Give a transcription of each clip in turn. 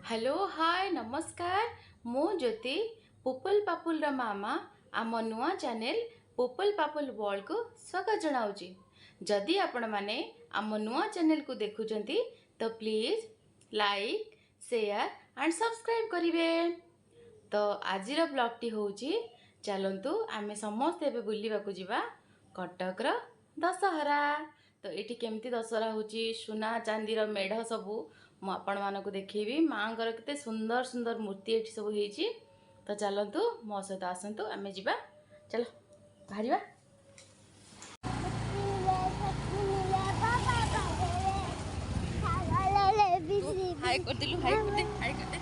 Hello hi नमस्कार मु ज्योति पुपल पापुल रा मामा आम नुआ चैनल पुपल पापुल वर्ल्ड को स्वागत जनाऊँगी। जदि आपण माने आम नुआ चैनल को देखुचंती तो please like share and subscribe करिवे। तो आजिर ब्लॉग टी होउची चलंतु आमे समस्त एबे बुलिबा को जिबा कटक रो दशहरा। तो ये केमती दशहरा होची सुना चांदी रो मेढ़ सबू मु आपण मानक देखी माँ के सुंदर सुंदर मूर्ति ये सब होती। तो चलतु मो सहित आसतु आम जा चलो बाहर हाय कर दिलु हाय कर दे हाय कर दे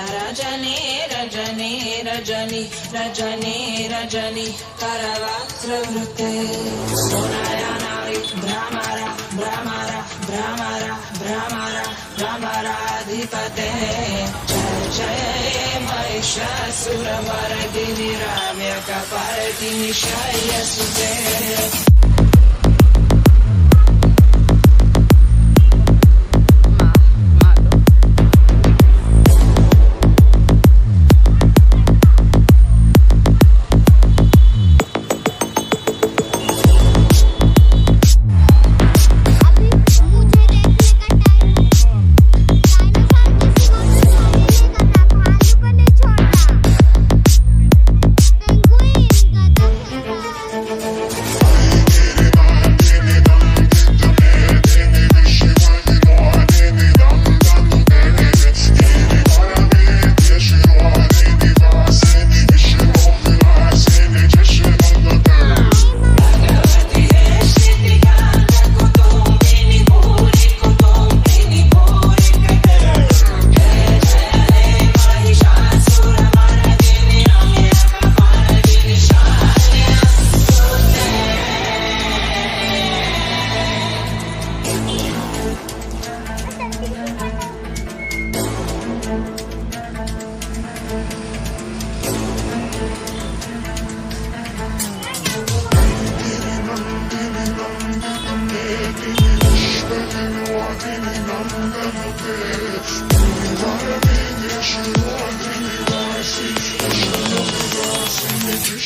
रजनी रजनी रजनी रजनी रजनी करवस्त्रवृते सोनायनावि भ्रमरा भ्रमरा भ्रमरा भ्रमरा भ्रमराधिपते जय जय महिषासुरमर्दिनि रम्यकपर्दिनि शय्यसुते।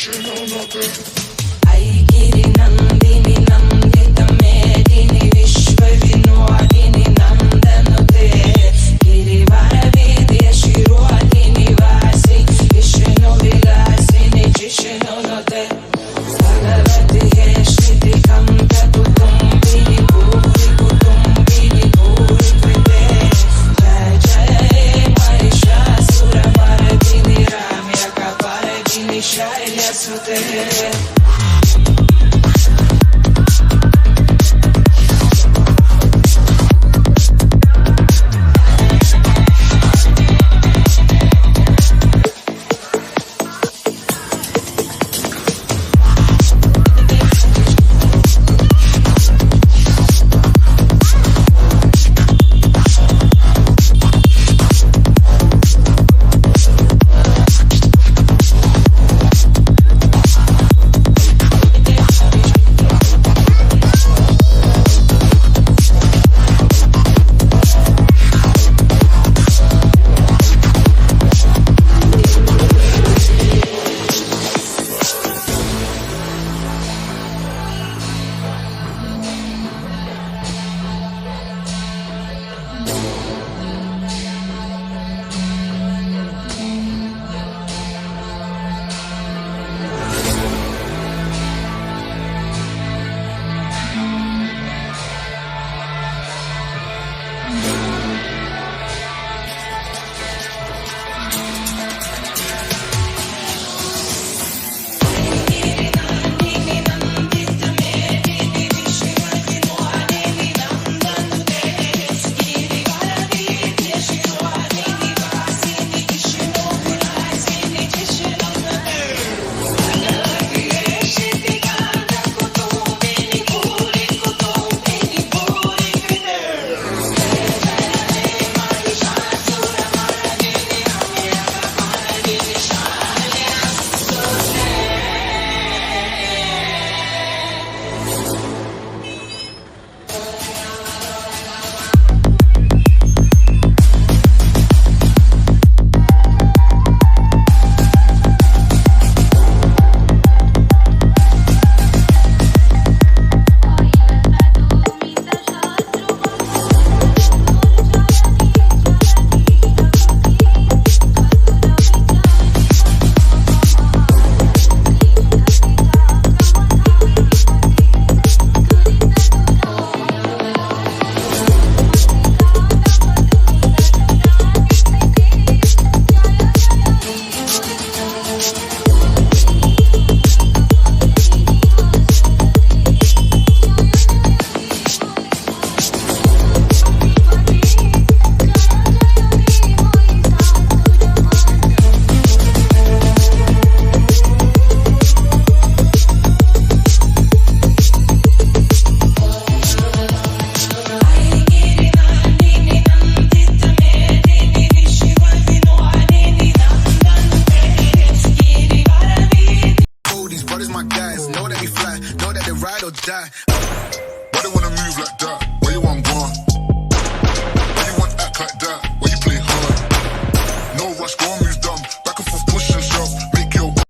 Shit on the